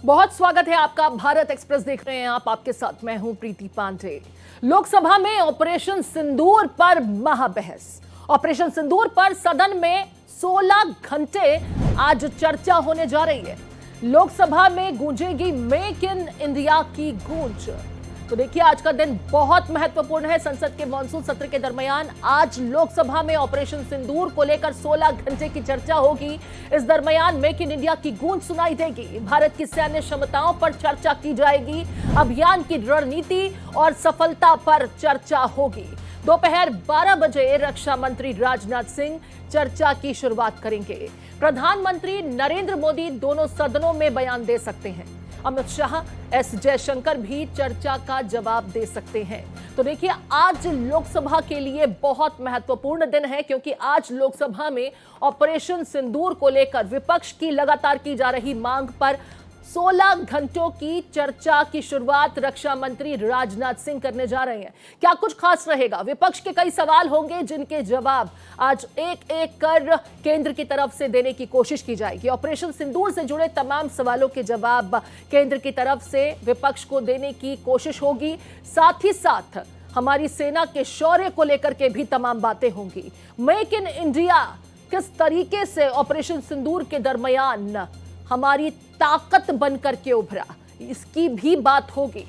बहुत स्वागत है आपका। भारत एक्सप्रेस देख रहे हैं आप, आपके साथ मैं हूं प्रीति पांडे। लोकसभा में ऑपरेशन सिंदूर पर महाबहस। ऑपरेशन सिंदूर पर सदन में 16 घंटे आज चर्चा होने जा रही है। लोकसभा में गूंजेगी मेक इन इंडिया की गूंज। तो देखिए, आज का दिन बहुत महत्वपूर्ण है। संसद के मानसून सत्र के दरमियान आज लोकसभा में ऑपरेशन सिंदूर को लेकर 16 घंटे की चर्चा होगी। इस दरमियान मेक इन इंडिया की गूंज सुनाई देगी। भारत की सैन्य क्षमताओं पर चर्चा की जाएगी। अभियान की रणनीति और सफलता पर चर्चा होगी। दोपहर 12 बजे रक्षा मंत्री राजनाथ सिंह चर्चा की शुरुआत करेंगे। प्रधानमंत्री नरेंद्र मोदी दोनों सदनों में बयान दे सकते हैं। अमित शाह, एस जयशंकर भी चर्चा का जवाब दे सकते हैं। तो देखिए, आज लोकसभा के लिए बहुत महत्वपूर्ण दिन है, क्योंकि आज लोकसभा में ऑपरेशन सिंदूर को लेकर विपक्ष की लगातार की जा रही मांग पर 16 घंटों की चर्चा की शुरुआत रक्षा मंत्री राजनाथ सिंह करने जा रहे हैं। क्या कुछ खास रहेगा? विपक्ष के कई सवाल होंगे जिनके जवाब आज एक एक कर केंद्र की तरफ से देने की कोशिश की जाएगी। ऑपरेशन सिंदूर से जुड़े तमाम सवालों के जवाब केंद्र की तरफ से विपक्ष को देने की कोशिश होगी। साथ ही साथ हमारी सेना के शौर्य को लेकर के भी तमाम बातें होंगी। मेक इन इंडिया किस तरीके से ऑपरेशन सिंदूर के दरमियान हमारी ताकत बनकर के उभरा, इसकी भी बात होगी।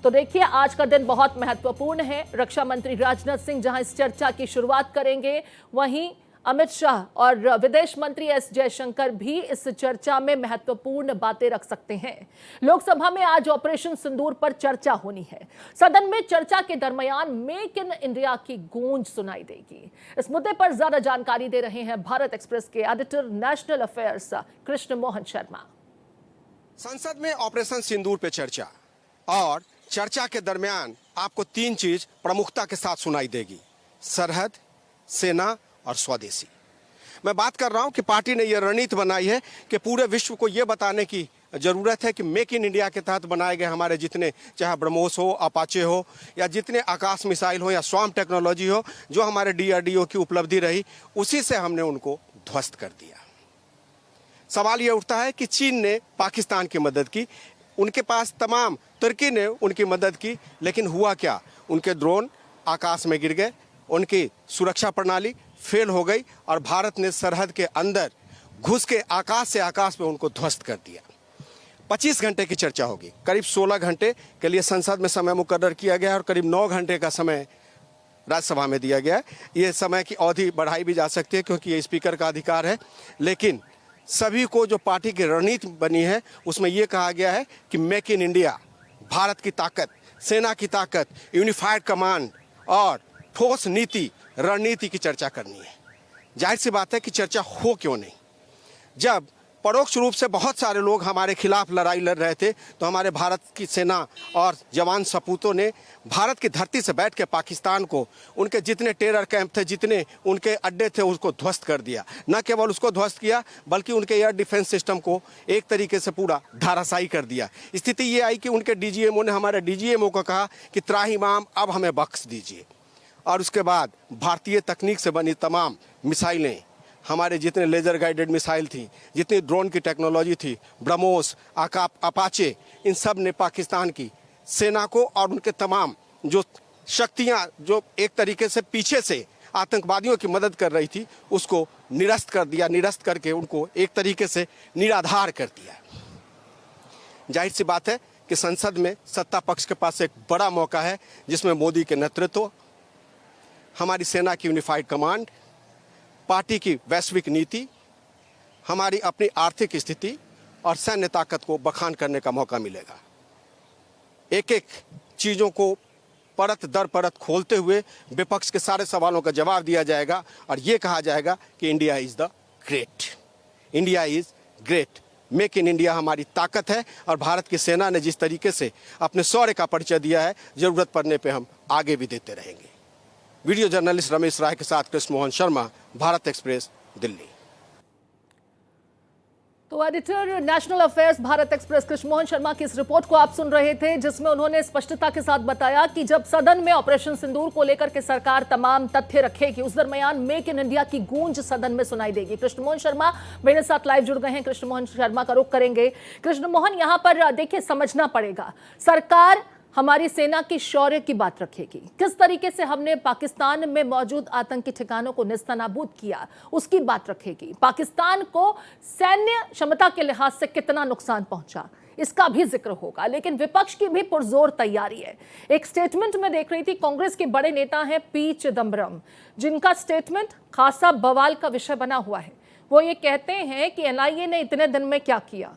तो देखिए, आज का दिन बहुत महत्वपूर्ण है। रक्षा मंत्री राजनाथ सिंह जहां इस चर्चा की शुरुआत करेंगे, वहीं अमित शाह और विदेश मंत्री एस जयशंकर भी इस चर्चा में महत्वपूर्ण बातें रख सकते हैं। लोकसभा में आज ऑपरेशन सिंदूर पर चर्चा होनी है। सदन में चर्चा के दरमियान मेक इन इंडिया की गूंज सुनाई देगी। इस मुद्दे पर ज्यादा जानकारी दे रहे हैं भारत एक्सप्रेस के editor national affairs Krishna Mohan Sharma. संसद में ऑपरेशन सिंदूर पे चर्चा, और चर्चा के दरमियान आपको तीन चीज प्रमुखता के साथ सुनाई देगी: सरहद, सेना और स्वदेशी। मैं बात कर रहा हूं कि पार्टी ने यह रणनीति बनाई है कि पूरे विश्व को यह बताने की जरूरत है कि मेक इन इंडिया के तहत बनाए गए हमारे जितने, चाहे ब्रह्मोस हो, अपाचे हो, या जितने आकाश मिसाइल हो या स्वाम टेक्नोलॉजी हो, जो हमारे डीआरडीओ की उपलब्धि रही, उसी से हमने उनको ध्वस्त कर दिया। सवाल यह उठता है कि चीन ने पाकिस्तान की मदद की, उनके पास तमाम, तुर्की ने उनकी मदद की, लेकिन हुआ क्या? उनके ड्रोन आकाश में गिर गए, उनकी सुरक्षा प्रणाली फेल हो गई, और भारत ने सरहद के अंदर घुस के आकाश से आकाश में उनको ध्वस्त कर दिया। 25 घंटे की चर्चा होगी। करीब 16 घंटे के लिए संसद में समय मुकर्रर किया गया है और करीब 9 घंटे का समय राज्यसभा में दिया गया है। ये समय की अवधि बढ़ाई भी जा सकती है, क्योंकि ये स्पीकर का अधिकार है। लेकिन सभी को जो पार्टी की रणनीति बनी है, उसमें यह कहा गया है कि मेक इन इंडिया, भारत की ताकत, सेना की ताकत, यूनिफाइड कमांड और ठोस नीति, रणनीति की चर्चा करनी है। जाहिर सी बात है कि चर्चा हो क्यों नहीं। जब परोक्ष रूप से बहुत सारे लोग हमारे खिलाफ लड़ाई लड़ रहे थे, तो हमारे भारत की सेना और जवान सपूतों ने भारत की धरती से बैठ के पाकिस्तान को, उनके जितने टेरर कैंप थे, जितने उनके अड्डे थे, उसको ध्वस्त कर दिया। न केवल उसको ध्वस्त किया, बल्कि उनके एयर डिफेंस सिस्टम को एक तरीके से पूरा धाराशायी कर दिया। स्थिति ये आई कि उनके डीजीएमओ ने हमारे डीजीएमओ को कहा कि त्राहिमाम, अब हमें बख्श दीजिए। और उसके बाद भारतीय तकनीक से बनी तमाम मिसाइलें, हमारे जितने लेजर गाइडेड मिसाइल थी, जितनी ड्रोन की टेक्नोलॉजी थी, ब्रह्मोस, अपाचे, इन सब ने पाकिस्तान की सेना को और उनके तमाम जो शक्तियां, जो एक तरीके से पीछे से आतंकवादियों की मदद कर रही थी, उसको निरस्त कर दिया। निरस्त करके उनको एक तरीके से निराधार कर दिया। जाहिर सी बात है कि संसद में सत्ता पक्ष के पास एक बड़ा मौका है, जिसमें मोदी के नेतृत्व, हमारी सेना की यूनिफाइड कमांड, पार्टी की वैश्विक नीति, हमारी अपनी आर्थिक स्थिति और सैन्य ताकत को बखान करने का मौका मिलेगा। एक एक चीज़ों को परत दर परत खोलते हुए विपक्ष के सारे सवालों का जवाब दिया जाएगा, और ये कहा जाएगा कि India is the great, India is great. Make in India हमारी ताकत है, और भारत की सेना ने जिस तरीके से अपने शौर्य का परिचय दिया है, ज़रूरत पड़ने पर हम आगे भी देते रहेंगे। वीडियो जर्नलिस्ट रमेश राय के साथ कृष्ण मोहन शर्मा, भारत एक्सप्रेस, दिल्ली। तो editor national affairs Bharat express Krishna Mohan Sharma की इस रिपोर्ट को आप सुन रहे थे, जिसमें उन्होंने स्पष्टता के साथ बताया कि जब सदन में ऑपरेशन सिंदूर को लेकर के सरकार तमाम तथ्य रखेगी, उस दरमियान मेक इन इंडिया की गूंज सदन में सुनाई देगी। कृष्ण मोहन शर्मा मेरे साथ लाइव जुड़ गए हैं। कृष्ण मोहन शर्मा का रुख करेंगे। कृष्ण मोहन, यहां पर देखिए, समझना पड़ेगा, सरकार हमारी सेना की शौर्य की बात रखेगी, किस तरीके से हमने पाकिस्तान में मौजूद आतंकी ठिकानों को नेस्तनाबूद किया उसकी बात रखेगी, पाकिस्तान को सैन्य क्षमता के लिहाज से कितना नुकसान पहुंचा इसका भी जिक्र होगा। लेकिन विपक्ष की भी पुरजोर तैयारी है। एक स्टेटमेंट में देख रही थी, कांग्रेस के बड़े नेता हैं पी चिदम्बरम, जिनका स्टेटमेंट खासा बवाल का विषय बना हुआ है। वो ये कहते हैं कि एनआईए ने इतने दिन में क्या किया,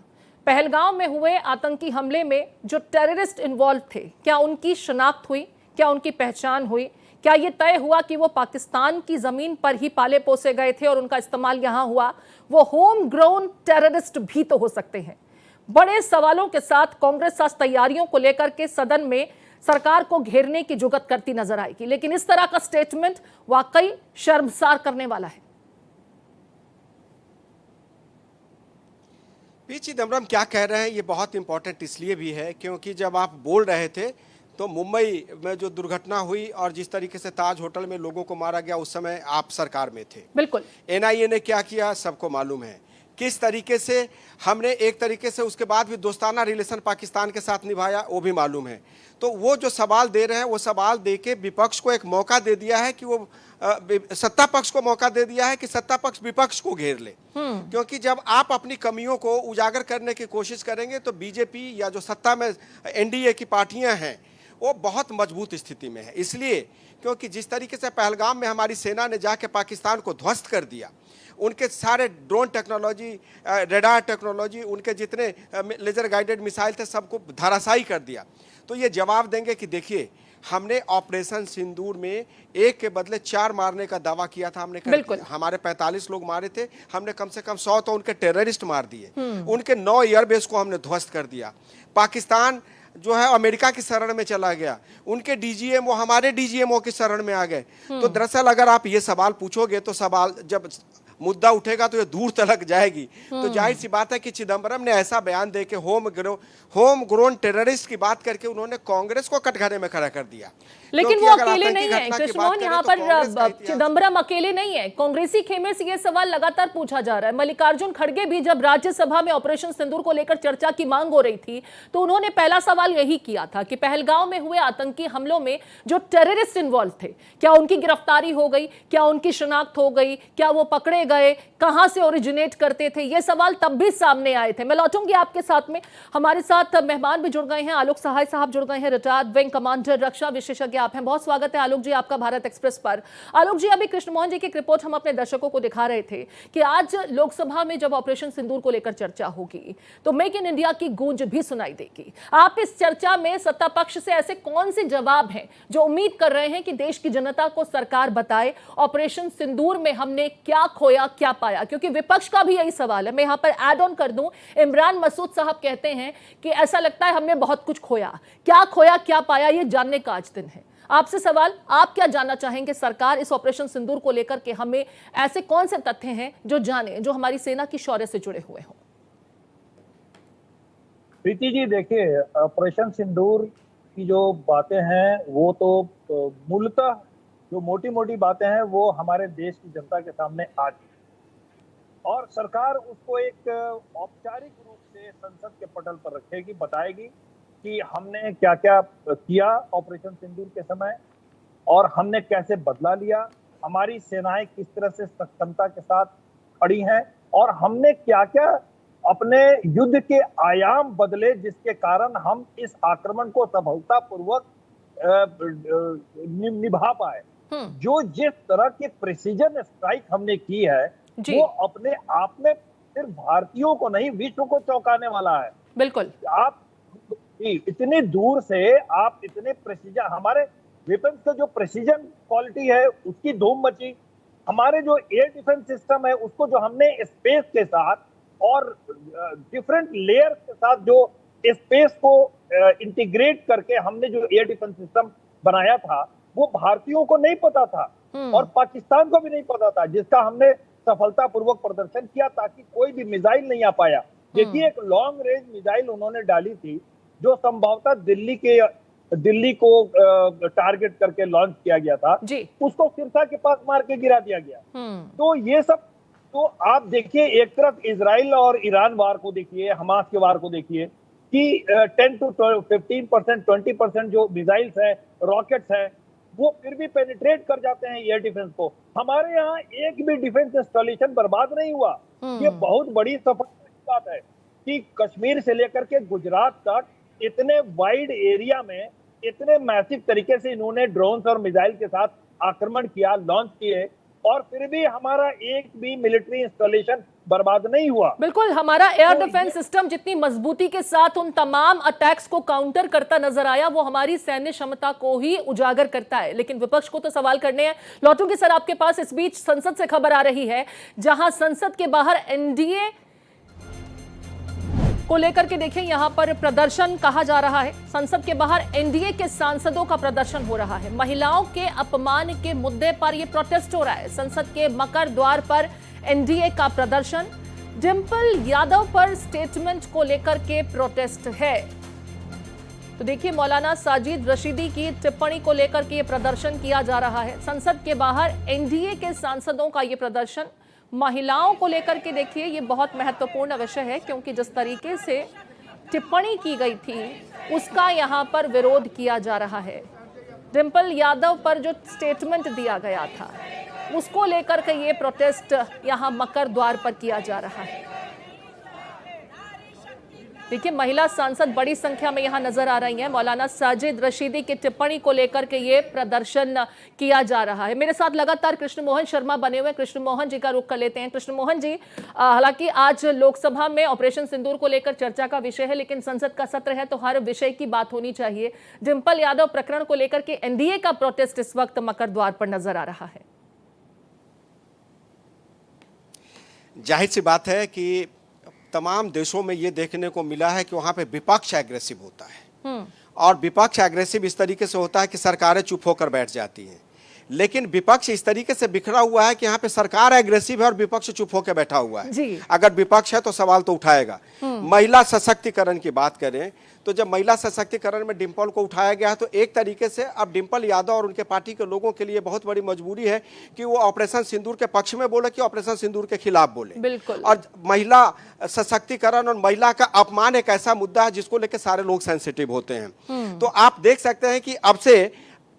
पहलगांव में हुए आतंकी हमले में जो टेररिस्ट इन्वॉल्व थे, क्या उनकी शिनाख्त हुई, क्या उनकी पहचान हुई, क्या ये तय हुआ कि वो पाकिस्तान की जमीन पर ही पाले पोसे गए थे और उनका इस्तेमाल यहां हुआ, वो होम ग्रोन टेररिस्ट भी तो हो सकते हैं। बड़े सवालों के साथ कांग्रेस आज तैयारियों को लेकर के सदन में सरकार को घेरने की जुगत करती नजर आएगी। लेकिन इस तरह का स्टेटमेंट वाकई शर्मसार करने वाला है। पी चिदम्बरम क्या कह रहे हैं ये बहुत इंपॉर्टेंट इसलिए भी है क्योंकि जब आप बोल रहे थे तो मुंबई में जो दुर्घटना हुई और जिस तरीके से ताज होटल में लोगों को मारा गया, उस समय आप सरकार में थे। बिल्कुल। एनआईए ने क्या किया सबको मालूम है, किस तरीके से हमने एक तरीके से उसके बाद भी दोस्ताना रिलेशन पाकिस्तान के साथ निभाया वो भी मालूम है। तो वो जो सवाल दे रहे हैं वो सवाल दे के विपक्ष को एक मौका दे दिया है कि वो सत्ता पक्ष को मौका दे दिया है कि सत्ता पक्ष विपक्ष को घेर ले। क्योंकि जब आप अपनी कमियों को उजागर करने की कोशिश करेंगे तो बीजेपी या जो सत्ता में एनडीए की पार्टियां हैं वो बहुत मजबूत स्थिति में है। इसलिए क्योंकि जिस तरीके से पहलगाम में हमारी सेना ने जाके पाकिस्तान को ध्वस्त कर दिया, उनके सारे ड्रोन टेक्नोलॉजी, रेडार टेक्नोलॉजी, उनके जितने लेजर गाइडेड मिसाइल थे सबको धराशायी कर दिया। तो ये जवाब देंगे कि देखिए हमने ऑपरेशन सिंदूर में एक के बदले 4 मारने का दावा किया था, हमने कर हमारे 45 लोग मारे थे, हमने कम से कम 100 तो उनके टेररिस्ट मार दिए, उनके 9 एयरबेस को हमने ध्वस्त कर दिया। पाकिस्तान जो है अमेरिका की शरण में चला गया, उनके डीजीएमओ हमारे डीजीएमओ की शरण में आ गए। तो दरअसल अगर आप ये सवाल पूछोगे तो सवाल जब मुद्दा उठेगा तो ये दूर तक जाएगी। तो जाहिर सी बात है कि चिदम्बरम ने ऐसा बयान दे के होम ग्रोन टेररिस्ट की बात करके उन्होंने कांग्रेस को कटघरे में खड़ा कर दिया। लेकिन वो अकेले नहीं है कृष्ण मोहन, यहाँ पर चिदम्बरम अकेले नहीं है। कांग्रेसी खेमे से ये सवाल लगातार पूछा जा रहा है। मल्लिकार्जुन खड़गे भी जब राज्यसभा में ऑपरेशन सिंदूर को लेकर चर्चा की मांग हो रही थी तो उन्होंने पहला सवाल यही किया था कि पहलगांव में हुए आतंकी हमलों में जो टेररिस्ट इन्वॉल्व थे, क्या उनकी गिरफ्तारी हो गई, क्या उनकी शिनाख्त हो गई, क्या वो पकड़े गए, कहां से ओरिजिनेट करते थे। ये सवाल तब भी सामने आए थे। मैं लौटूंगी आपके साथ में, हमारे साथ मेहमान भी जुड़ गए हैं। आलोक सहाय साहब जुड़ गए हैं, रिटायर्ड विंग कमांडर, रक्षा विशेषज्ञ आप हैं। बहुत स्वागत है आलोक जी आपका भारत एक्सप्रेस पर। आलोक जी, अभी कृष्ण मोहन जी की एक रिपोर्ट हम अपने दर्शकों को दिखा रहे थे कि आज लोकसभा में जब ऑपरेशन सिंदूर को लेकर चर्चा होगी तो मेक इन इंडिया की गूंज भी सुनाई देगी। आप इस चर्चा में सत्ता पक्ष से ऐसे कौन से जवाब हैं जो उम्मीद कर रहे हैं कि देश की जनता को सरकार बताए ऑपरेशन सिंदूर में हमने क्या खोया क्या पाया? क्योंकि विपक्ष का भी यही सवाल है। मैं यहां पर ऐड ऑन कर दूं, इमरान मसूद साहब कहते हैं कि ऐसा लगता है हमने बहुत कुछ खोया क्या पाया, ये जानने का आज दिन है। आपसे सवाल, आप क्या जानना चाहेंगे सरकार इस ऑपरेशन सिंदूर को लेकर के हमें ऐसे कौन से तथ्य हैं जो जाने, जो हमारी सेना की शौर्य से जुड़े हुए हों? प्रीति जी, देखिए, ऑपरेशन सिंदूर की जो बातें हैं वो तो मूलतः जो मोटी मोटी बातें हैं वो हमारे देश की जनता के सामने आ चुकी और सरकार उसको एक औपचारिक रूप से संसद के पटल पर रखेगी, बताएगी कि हमने क्या क्या किया ऑपरेशन सिंदूर के समय और हमने कैसे बदला लिया, हमारी सेनाएं किस तरह से सक्षमता के साथ खड़ी हैं और हमने क्या क्या अपने युद्ध के आयाम बदले जिसके कारण हम इस आक्रमण को सफलतापूर्वक निभा पाए। जो जिस तरह की प्रिसीजन स्ट्राइक हमने की है वो अपने आप में सिर्फ भारतीयों को नहीं विश्व को चौंकाने वाला है। बिल्कुल। आप इतनी दूर से आप इतने प्रिसीजन, हमारे वेपन्स का जो प्रिसीजन क्वालिटी है उसकी धूम मची, हमारे जो एयर डिफेंस सिस्टम है उसको जो हमने स्पेस के साथ और डिफरेंट लेयर्स के साथ जो स्पेस को इंटीग्रेट करके हमने जो एयर डिफेंस सिस्टम बनाया था वो भारतीयों को नहीं पता था और पाकिस्तान को भी नहीं पता था, जिसका हमने सफलतापूर्वक प्रदर्शन किया ताकि कोई भी मिसाइल नहीं आ पाया। देखिए, एक लॉन्ग रेंज मिसाइल उन्होंने डाली थी जो संभवतः दिल्ली को टारगेट करके लॉन्च किया गया था, उसको सिरसा के पास मार के गिरा दिया गया। तो ये सब, तो आप देखिए, एक तरफ इजराइल और ईरान वार को देखिए, हमास के वार को देखिए कि 10 to 15%, 20% जो मिसाइल्स हैं, रॉकेट्स हैं, वो फिर भी पेनिट्रेट कर जाते हैं एयर डिफेंस को। हमारे यहाँ एक भी डिफेंस इंस्टॉलेशन बर्बाद नहीं हुआ। ये बहुत बड़ी सफलता की बात है कि कश्मीर से लेकर के गुजरात तक इतने वाइड एरिया में इतने मैसिव तरीके से इन्होंने ड्रोन्स और मिसाइल के साथ आक्रमण किया, लॉन्च किए, और फिर भी हमारा एक भी मिलिट्री इंस्टॉलेशन बर्बाद नहीं हुआ। बिल्कुल, हमारा एयर डिफेंस सिस्टम जितनी मजबूती के साथ उन तमाम अटैक्स को काउंटर करता नजर आया, वो हमारी सैन्य क्षमता को ही उजागर करता है। लेकिन विपक्ष को तो सवाल करने हैं। लौटूंगी सर आपके पास। इस बीच संसद से खबर आ रही है, जहां संसद के बाहर एनडीए को लेकर के देखिए यहां पर प्रदर्शन कहा जा रहा है। संसद के बाहर एनडीए के सांसदों का प्रदर्शन हो रहा है। महिलाओं के अपमान के मुद्दे पर यह प्रोटेस्ट हो रहा है। संसद के मकर द्वार पर एनडीए का प्रदर्शन, डिंपल यादव पर स्टेटमेंट को लेकर के प्रोटेस्ट है। तो देखिए, मौलाना साजिद रशीदी की टिप्पणी को लेकर के यह प्रदर्शन किया जा रहा है। संसद के बाहर एनडीए के सांसदों का यह प्रदर्शन महिलाओं को लेकर के देखिए, ये बहुत महत्वपूर्ण विषय है, क्योंकि जिस तरीके से टिप्पणी की गई थी उसका यहाँ पर विरोध किया जा रहा है। डिंपल यादव पर जो स्टेटमेंट दिया गया था उसको लेकर के ये प्रोटेस्ट यहाँ मकर द्वार पर किया जा रहा है। देखिए, महिला सांसद बड़ी संख्या में यहां नजर आ रही हैं। मौलाना साजिद रशीदी की टिप्पणी को लेकर के ये प्रदर्शन किया जा रहा है। मेरे साथ लगातार कृष्ण मोहन शर्मा बने हुए। कृष्ण मोहन जी का रुख कर लेते हैं। कृष्ण मोहन जी, हालांकि आज लोकसभा में ऑपरेशन सिंदूर को लेकर चर्चा का विषय है, लेकिन संसद का सत्र है तो हर विषय की बात होनी चाहिए। डिंपल यादव प्रकरण को लेकर के एनडीए का प्रोटेस्ट इस वक्त मकर द्वार पर नजर आ रहा है। जाहिर सी बात है कि तमाम देशों में ये देखने को मिला है कि वहां पे विपक्ष एग्रेसिव होता है, और विपक्ष एग्रेसिव इस तरीके से होता है कि सरकारें चुप होकर बैठ जाती हैं। लेकिन विपक्ष इस तरीके से बिखरा हुआ है कि यहाँ पे सरकार एग्रेसिव है और विपक्ष चुप होकर बैठा हुआ है। अगर विपक्ष है तो सवाल तो उठाएगा। महिला सशक्तिकरण की बात करें तो जब महिला सशक्तिकरण में डिंपल को उठाया गया तो एक तरीके से अब डिंपल यादव और उनके पार्टी के लोगों के लिए बहुत बड़ी मजबूरी है कि वो ऑपरेशन सिंदूर के पक्ष में बोले कि ऑपरेशन सिंदूर के खिलाफ बोले। बिल्कुल। और महिला सशक्तिकरण और महिला का अपमान एक ऐसा मुद्दा है जिसको लेकर सारे लोग सेंसिटिव होते हैं। तो आप देख सकते हैं कि अब से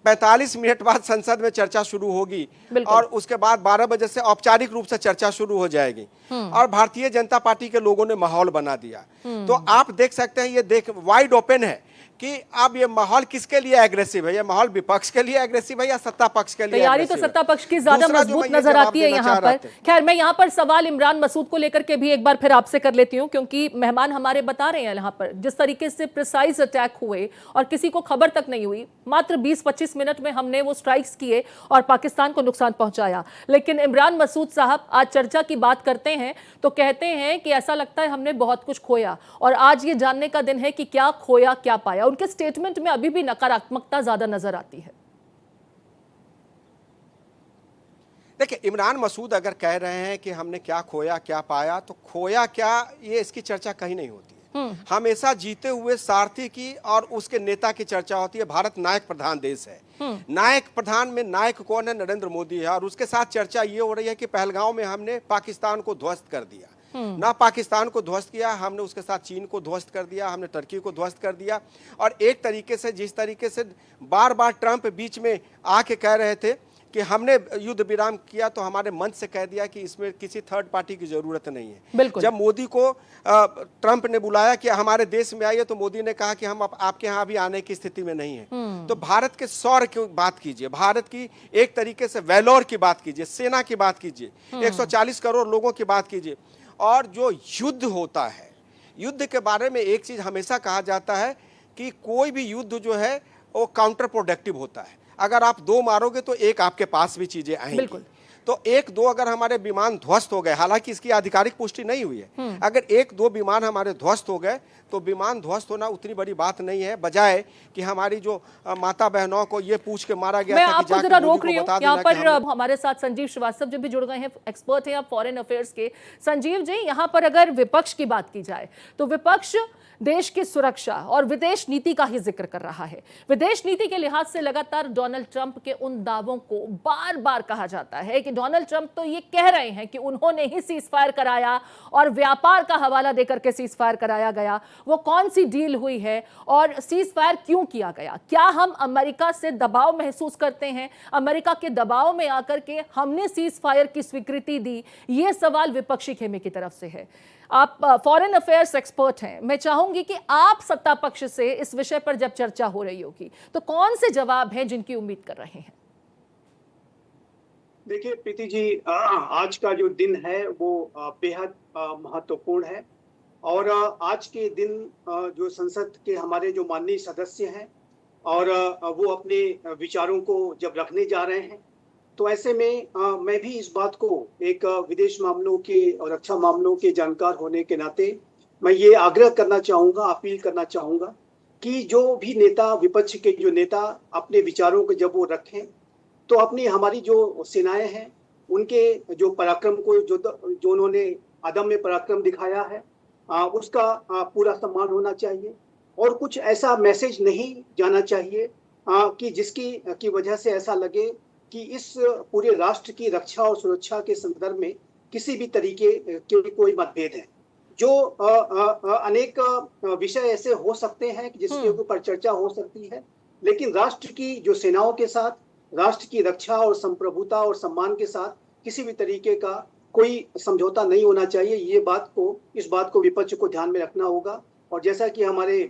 45 मिनट बाद संसद में चर्चा शुरू होगी और उसके बाद 12 बजे से औपचारिक रूप से चर्चा शुरू हो जाएगी। और भारतीय जनता पार्टी के लोगों ने माहौल बना दिया। तो आप देख सकते हैं, ये देख वाइड ओपन है कि अब ये माहौल किसके लिए एग्रेसिव है। ये माहौल विपक्ष के लिए एग्रेसिव है या सत्ता पक्ष के लिए? तैयारी तो सत्ता पक्ष की ज्यादा मजबूत नजर आती है यहाँ पर। खैर, मैं यहाँ पर सवाल इमरान मसूद को लेकर के भी एक बार फिर आपसे कर लेती हूँ, क्योंकि मेहमान हमारे बता रहे हैं यहाँ पर जिस तरीके से प्रिसाइज अटैक हुए और किसी को खबर तक नहीं हुई। मात्र 20-25 मिनट में हमने वो स्ट्राइक्स किए और पाकिस्तान को नुकसान पहुंचाया। लेकिन इमरान मसूद साहब आज चर्चा की बात करते हैं तो कहते हैं कि ऐसा लगता है हमने बहुत कुछ खोया और आज ये जानने का दिन है कि क्या खोया क्या पाया। उनके स्टेटमेंट में अभी भी नकारात्मकता ज्यादा नजर आती है। देखिए, इमरान मसूद अगर कह रहे हैं कि हमने क्या खोया क्या पाया, तो खोया क्या, ये इसकी चर्चा कहीं नहीं होती है। हमेशा जीते हुए सारथी की और उसके नेता की चर्चा होती है। भारत नायक प्रधान देश है। नायक प्रधान में नायक कौन है? नरेंद्र मोदी है। और उसके साथ चर्चा ये हो रही है कि पहलगांव में हमने पाकिस्तान को ध्वस्त कर दिया। ना पाकिस्तान को ध्वस्त किया हमने, उसके साथ चीन को ध्वस्त कर दिया हमने, टर्की को ध्वस्त कर दिया। और एक तरीके से जिस तरीके से बार बार ट्रंप बीच में आके कह रहे थे कि हमने युद्ध विराम किया, तो हमारे मंच से कह दिया कि इसमें किसी थर्ड पार्टी की जरूरत नहीं है। जब मोदी को ट्रंप ने बुलाया कि हमारे देश में आइए, तो मोदी ने कहा कि हम आपके यहाँ अभी आने की स्थिति में नहीं है। तो भारत के शौर्य की बात कीजिए, भारत की एक तरीके से वैलोर की बात कीजिए, सेना की बात कीजिए, 140 करोड़ लोगों की बात कीजिए। और जो युद्ध होता है, युद्ध के बारे में एक चीज हमेशा कहा जाता है कि कोई भी युद्ध जो है वो काउंटर प्रोडक्टिव होता है। अगर आप 2 मारोगे तो एक आपके पास भी चीजें आएंगी। तो एक दो अगर हमारे विमान ध्वस्त हो गए, हालांकि इसकी आधिकारिक पुष्टि नहीं हुई है, अगर एक दो विमान हमारे ध्वस्त हो गए तो विमान ध्वस्त होना उतनी बड़ी बात नहीं है, बजाय कि हमारी जो माता बहनों को ये पूछ के मारा गया मैं था कि आपको जाके जरा मोदी रोक को रही हूँ बता यहाँ देना पर। कि हम हमारे साथ संजीव श्रीवास्तव जी भी जुड़ गए हैं, एक्सपर्ट हैं आप फॉरेन अफेयर्स के। संजीव जी, यहाँ पर अगर विपक्ष की बात की जाए तो विपक्ष देश की सुरक्षा और विदेश नीति का ही जिक्र कर रहा है। विदेश नीति के लिहाज से लगातार डोनाल्ड ट्रंप के उन दावों को बार बार कहा जाता है कि डोनाल्ड ट्रंप तो ये कह रहे हैं कि उन्होंने ही सीज फायर कराया और व्यापार का हवाला देकर के सीज फायर कराया गया। वो कौन सी डील हुई है और सीज फायर क्यों किया गया? क्या हम अमेरिका से दबाव महसूस करते हैं? अमेरिका के दबाव में आकर के हमने सीज फायर की स्वीकृति दी? ये सवाल विपक्षी खेमे की तरफ से है। आप फॉरेन अफेयर्स एक्सपर्ट हैं, मैं चाहूंगी कि आप सत्ता पक्ष से इस विषय पर जब चर्चा हो रही होगी तो कौन से जवाब हैं जिनकी उम्मीद कर रहे हैं? देखिए प्रीति जी, आज का जो दिन है वो बेहद महत्वपूर्ण है और आज के दिन जो संसद के हमारे जो माननीय सदस्य हैं और वो अपने विचारों को जब रखने जा रहे हैं, तो ऐसे में मैं भी इस बात को एक विदेश मामलों के और रक्षा मामलों के जानकार होने के नाते मैं ये आग्रह करना चाहूँगा, अपील करना चाहूँगा कि जो भी नेता, विपक्ष के जो नेता अपने विचारों को जब वो रखें तो अपनी हमारी जो सेनाएं हैं उनके जो पराक्रम को जो उन्होंने अदम्य पराक्रम दिखाया है उसका पूरा सम्मान होना चाहिए और कुछ ऐसा मैसेज नहीं जाना चाहिए कि जिसकी वजह से ऐसा लगे कि इस पूरे राष्ट्र की रक्षा और सुरक्षा के संदर्भ में किसी भी तरीके के कोई मतभेद है। जो अनेक विषय ऐसे हो सकते हैं कि जिसके ऊपर चर्चा हो सकती है, लेकिन राष्ट्र की जो सेनाओं के साथ, राष्ट्र की रक्षा और संप्रभुता और सम्मान के साथ किसी भी तरीके का कोई समझौता नहीं होना चाहिए। इस बात को विपक्ष को ध्यान में रखना होगा। और जैसा कि हमारे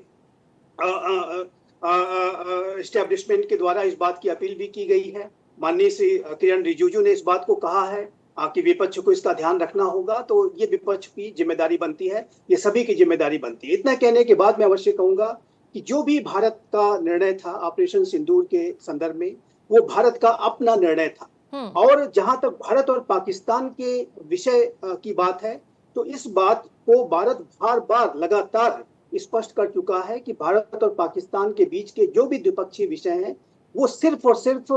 एस्टेब्लिशमेंट के द्वारा इस बात की अपील भी की गई है, माननीय श्री किरण रिजिजू ने इस बात को कहा है कि विपक्ष को इसका ध्यान रखना होगा, तो ये विपक्ष की जिम्मेदारी बनती है, ये सभी की जिम्मेदारी बनती है। इतना कहने के बाद मैं अवश्य कहूंगा कि जो भी भारत का निर्णय था ऑपरेशन सिंदूर के संदर्भ में, वो भारत का अपना निर्णय था। और जहां तक भारत और पाकिस्तान के विषय की बात है, तो इस बात को भारत बार बार लगातार स्पष्ट कर चुका है कि भारत और पाकिस्तान के बीच के जो भी द्विपक्षीय विषय हैं वो सिर्फ और सिर्फ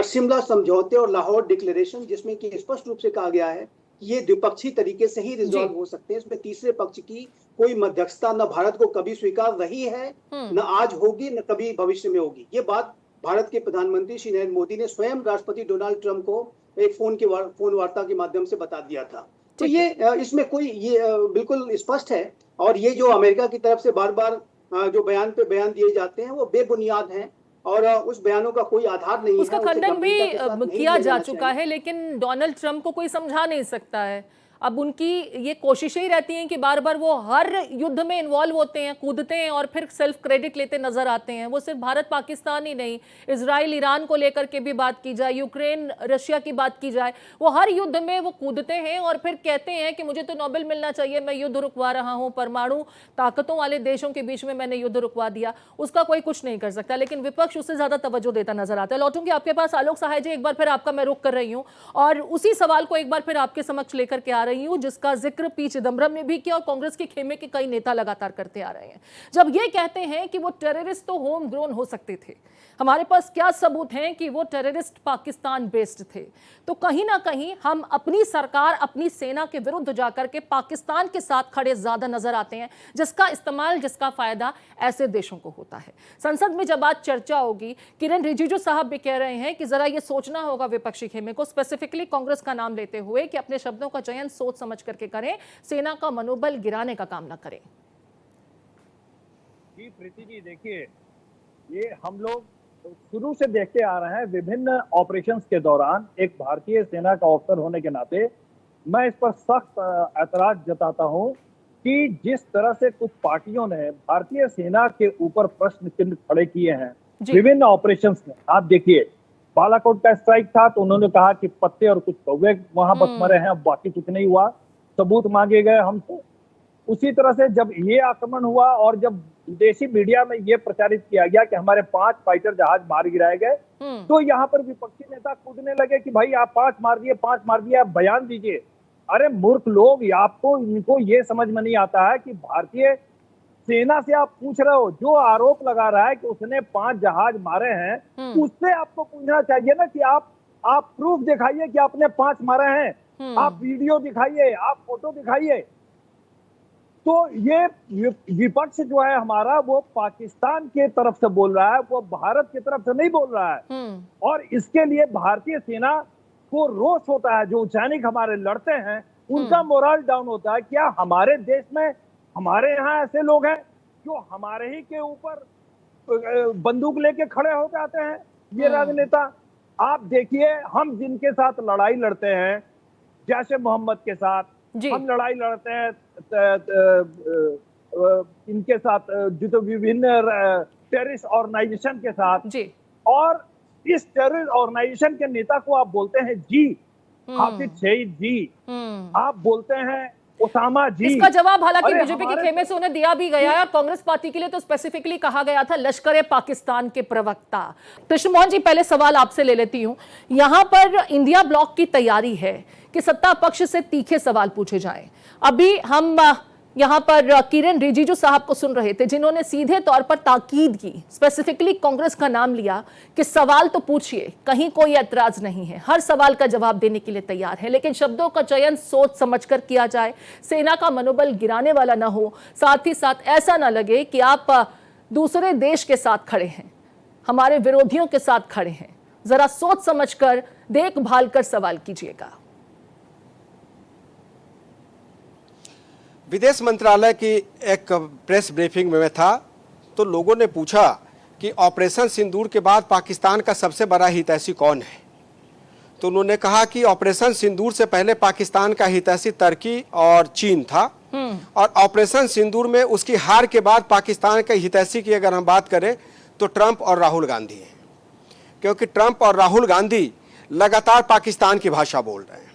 शिमला समझौते और लाहौर डिक्लेरेशन, जिसमें कि स्पष्ट रूप से कहा गया है कि ये द्विपक्षीय तरीके से ही रिजॉल्व हो सकते हैं। इसमें तीसरे पक्ष की कोई मध्यस्थता न भारत को कभी स्वीकार रही है, न आज होगी, न कभी भविष्य में होगी। ये बात भारत के प्रधानमंत्री श्री नरेंद्र मोदी ने स्वयं राष्ट्रपति डोनाल्ड ट्रंप को एक फोन वार्ता के माध्यम से बता दिया था। तो ये इसमें कोई ये बिल्कुल स्पष्ट है। और ये जो अमेरिका की तरफ से बार बार जो बयान पे बयान दिए जाते हैं वो बेबुनियाद हैं और उस बयानों का कोई आधार नहीं है। उसका खंडन भी किया जा चुका है, लेकिन डोनाल्ड ट्रंप को कोई समझा नहीं सकता है। अब उनकी ये कोशिशें ही रहती हैं कि बार बार वो हर युद्ध में इन्वॉल्व होते हैं, कूदते हैं और फिर सेल्फ क्रेडिट लेते नजर आते हैं। वो सिर्फ भारत पाकिस्तान ही नहीं, इजराइल ईरान को लेकर के भी बात की जाए, यूक्रेन रशिया की बात की जाए, वो हर युद्ध में वो कूदते हैं और फिर कहते हैं कि मुझे तो नोबेल मिलना चाहिए, मैं युद्ध रुकवा रहा हूँ, परमाणु ताकतों वाले देशों के बीच में मैंने युद्ध रुकवा दिया। उसका कोई कुछ नहीं कर सकता, लेकिन विपक्ष उससे ज्यादा तवज्जो देता नजर आता है। लौटूंगी आपके पास आलोक सहाय जी, एक बार फिर आपका मैं रुख कर रही हूँ और उसी सवाल को एक बार फिर आपके समक्ष लेकर के आ रही हूँ जिसका जिक्र पी चिदंबरम ने भी किया और कांग्रेस के खेमे के कई नेता लगातार करते आ रहे हैं। जब ये कहते हैं कि वो टेररिस्ट तो होम ग्रोन हो सकते थे, हमारे पास क्या सबूत हैं कि वो टेररिस्ट पाकिस्तान बेस्ड थे, तो कहीं ना कहीं हम अपनी सरकार, अपनी सेना के विरुद्ध जाकर के पाकिस्तान के साथ खड़े ज्यादा नजर आते हैं, जिसका इस्तेमाल, जिसका फायदा ऐसे देशों को होता है। संसद में जब आज चर्चा होगी, किरण रिजिजू साहब भी कह रहे हैं कि जरा ये सोचना होगा विपक्षी खेमे को, स्पेसिफिकली कांग्रेस का नाम लेते हुए, कि अपने शब्दों का चयन सोच समझ करके करें, सेना का मनोबल गिराने का काम ना करें। जी प्रीति जी, देखिए ये हम लोग शुरू से देखते आ रहे हैं। विभिन्न ऑपरेशंस के दौरान एक भारतीय सेना का अफसर होने के नाते मैं इस पर सख्त ऐतराज जताता हूं कि जिस तरह से कुछ पार्टियों ने भारतीय सेना के ऊपर प्रश्न चिन्ह खड़े किए हैं विभिन्न ऑपरेशंस में। आप देखिए, बालाकोट का स्ट्राइक था तो उन्होंने कहा कि पत्ते और कुछ कौवे वहां बस मरे हैं, बाकी कुछ नहीं हुआ, सबूत मांगे गए हमसे। उसी तरह से जब ये आक्रमण हुआ और जब विदेशी मीडिया में ये प्रचारित किया गया कि हमारे 5 फाइटर जहाज मार गिराए गए, तो यहाँ पर विपक्षी नेता कूदने लगे कि भाई आप 5 मार दिए, 5 मार दिए, आप बयान दीजिए। अरे मूर्ख लोग, आपको इनको ये समझ में नहीं आता है कि भारतीय सेना से आप पूछ रहे हो, जो आरोप लगा रहा है कि उसने 5 जहाज मारे हैं, उससे आपको पूछना चाहिए ना कि आप प्रूफ दिखाइए कि आपने 5 मारे हैं, आप वीडियो दिखाइए, आप फोटो दिखाइए। तो ये विपक्ष जो है हमारा, वो पाकिस्तान के तरफ से बोल रहा है, वो भारत की तरफ से नहीं बोल रहा है। और इसके लिए भारतीय सेना को रोष होता है। जो सैनिक हमारे लड़ते हैं उनका मोरल डाउन होता है। क्या हमारे देश में, हमारे यहाँ ऐसे लोग हैं जो हमारे ही के ऊपर बंदूक लेके खड़े हो जाते हैं? ये राजनेता, आप देखिए, हम जिनके साथ लड़ाई लड़ते हैं, जैसे मोहम्मद के साथ हम लड़ाई लड़ते हैं, इनके साथ जो विभिन्न टेररिस्ट ऑर्गेनाइजेशन के साथ जी। और इस टेररिस्ट ऑर्गेनाइजेशन के नेता को आप बोलते हैं जी, हाफिज सईद जी, आप बोलते हैं ओसामा जी। इसका जवाब हालांकि बीजेपी के खेमे से उन्हें दिया भी गया है, और कांग्रेस पार्टी के लिए तो स्पेसिफिकली कहा गया था। लश्कर पाकिस्तान के प्रवक्ता कृष्ण मोहन जी, पहले सवाल आपसे ले लेती हूं। यहां पर इंडिया ब्लॉक की तैयारी है कि सत्ता पक्ष से तीखे सवाल पूछे जाएं। अभी हम यहां पर किरेन रिजिजू साहब को सुन रहे थे, जिन्होंने सीधे तौर पर ताकीद की, स्पेसिफिकली कांग्रेस का नाम लिया कि सवाल तो पूछिए, कहीं कोई ऐतराज नहीं है, हर सवाल का जवाब देने के लिए तैयार है, लेकिन शब्दों का चयन सोच समझकर किया जाए, सेना का मनोबल गिराने वाला ना हो, साथ ही साथ ऐसा ना लगे कि आप दूसरे देश के साथ खड़े हैं, हमारे विरोधियों के साथ खड़े हैं। जरा सोच समझकर, देखभाल कर सवाल कीजिएगा। विदेश मंत्रालय की एक प्रेस ब्रीफिंग में था, तो लोगों ने पूछा कि ऑपरेशन सिंदूर के बाद पाकिस्तान का सबसे बड़ा हितैषी कौन है। तो उन्होंने कहा कि ऑपरेशन सिंदूर से पहले पाकिस्तान का हितैषी तुर्की और चीन था, और ऑपरेशन सिंदूर में उसकी हार के बाद पाकिस्तान के हितैषी की अगर हम बात करें तो ट्रंप और राहुल गांधी हैं, क्योंकि ट्रंप और राहुल गांधी लगातार पाकिस्तान की भाषा बोल रहे हैं।